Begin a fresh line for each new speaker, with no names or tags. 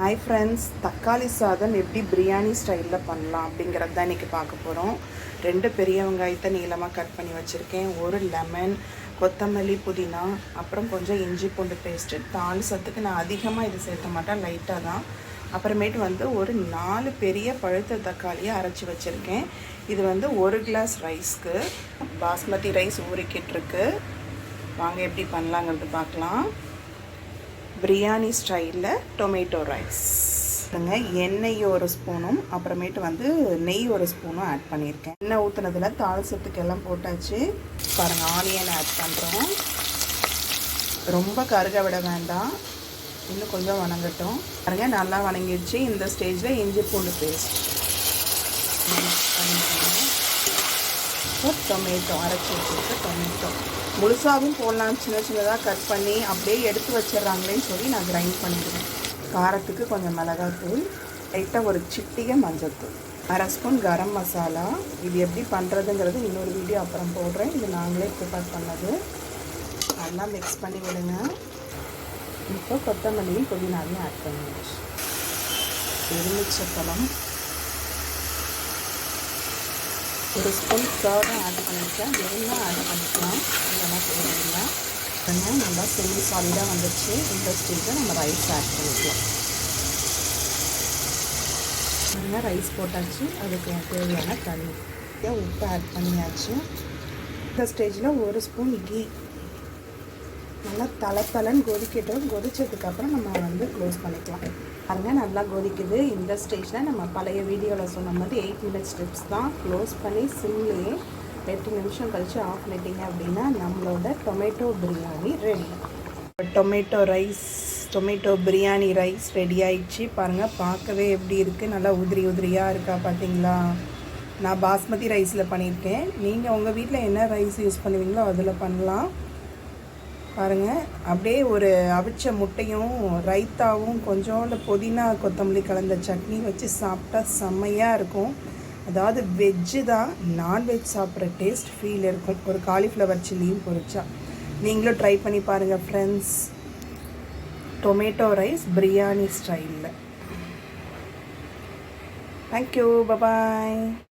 Hi friends, தக்காளி சாதம் எப்படி பிரியாணி ஸ்டைலில் பண்ணலாம் அப்படிங்கிறது தான் இன்றைக்கி பார்க்க போகிறோம். 2 பெரிய வெங்காயத்தை நீளமாக கட் பண்ணி வச்சுருக்கேன். ஒரு லெமன், கொத்தமல்லி, புதினா, அப்புறம் கொஞ்சம் இஞ்சி பூண்டு பேஸ்ட்டு. தாளிசத்துக்கு நான் அதிகமாக இது சேர்த்த மாட்டேன், லைட்டாக தான். அப்புறமேட்டு ஒரு 4 பெரிய பழுத்த தக்காளியை அரைச்சி வச்சுருக்கேன். இது 1 கிளாஸ் ரைஸ்க்கு. பாஸ்மதி ரைஸ் ஊறிக்கிட்டுருக்கு. வாங்க எப்படி பண்ணலாங்கிறது பார்க்கலாம். பிரியாணி ஸ்டைலில் டொமேட்டோ ரைஸ். எண்ணெய் 1 ஸ்பூனும் அப்புறமேட்டு நெய் 1 ஸ்பூனும் ஆட் பண்ணியிருக்கேன். எண்ணெய் ஊற்றுனதில் தாளிசத்துக்கு எல்லாம் போட்டாச்சு. பாருங்கள், ஆனியன் ஆட் பண்ணுறோம். ரொம்ப கருக விட வேண்டாம், இன்னும் கொஞ்சம் வணங்கட்டும். பாருங்கள், நல்லா வணங்கிடுச்சு. இந்த ஸ்டேஜில் இஞ்சி பூண்டு பேஸ்ட் டொமேட்டோ அரைச்சி வச்சுருக்க டொமேட்டோ முழுசாகவும் போடலாம், சின்ன சின்னதாக கட் பண்ணி அப்படியே எடுத்து வச்சிட்றாங்களேன்னு சொல்லி நான் கிரைண்ட் பண்ணிடுவேன். காரத்துக்கு கொஞ்சம் மிளகாத்தூள், லைட்டாக ஒரு சிட்டிகை மஞ்சள்தூள், 1/2 ஸ்பூன் கரம் மசாலா. இது எப்படி பண்ணுறதுங்கிறது இன்னொரு வீடியோ அப்புறம் போடுறேன். இது நாங்களே ப்ரிப்பேர் பண்ணது. நல்லா மிக்ஸ் பண்ணி விடுங்க. இப்போ கொத்தமல்லியும் புதினாவையும் ஆட் பண்ணிடுச்சு. எலுமிச்சப்பழம் 1 ஸ்பூன் கர்டும் ஆட் பண்ணியிருக்கேன். வேணும்னா ஆட் பண்ணிக்கலாம், இல்லைன்னா தேவையில்லை. நல்லா செமி சாலிடாக வந்துடுச்சு. இந்த ஸ்டேஜில் நம்ம ரைஸ் ஆட் பண்ணிக்கலாம். நல்லா ரைஸ் போட்டாச்சு. அதுக்கு தேவையான தண்ணி, உப்பு ஆட் பண்ணியாச்சு. இந்த ஸ்டேஜில் 1 ஸ்பூன் கீ. நல்லா தலை கொதிக்கட்டும். கொதிச்சதுக்கப்புறம் நம்ம க்ளோஸ் பண்ணிக்கலாம். பாருங்கள், நல்லா கொதிக்குது. இந்த ஸ்டேஜில் நம்ம பழைய வீடியோவில் சொன்ன மாதிரி 8 மினிட்ஸ் ஸ்டெப்ஸ் தான். க்ளோஸ் பண்ணி சிம்லேயே 8 நிமிஷம் கழித்து ஆஃப் பண்ணிட்டீங்க அப்படின்னா நம்மளோட tomato biryani ready. Tomato biryani rice ready ஆயிடுச்சு. பாருங்கள், பார்க்கவே எப்படி இருக்குது, நல்லா உதிரியாக இருக்கா பார்த்தீங்களா? நான் பாஸ்மதி ரைஸில் பண்ணியிருக்கேன். நீங்கள் உங்கள் வீட்டில் என்ன ரைஸ் யூஸ் பண்ணுவீங்களோ அதில் பண்ணலாம். பாருங்கள், அப்படியே ஒரு அவிச்ச முட்டையும் ரைத்தாவும் கொஞ்சோண்டு புதினா கொத்தமல்லி கலந்த சட்னி வச்சு சாப்பிட்டா செம்மையாக இருக்கும். அதாவது வெஜ்ஜு தான், நான்வெஜ் சாப்பிட்ற டேஸ்ட் ஃபீல் இருக்கும். ஒரு காலிஃப்ளவர் சில்லியும் பொரிச்சா. நீங்களும் ட்ரை பண்ணி பாருங்கள் ஃப்ரெண்ட்ஸ். டொமேட்டோ ரைஸ் பிரியாணி ஸ்டைலில். Thank you, bye bye.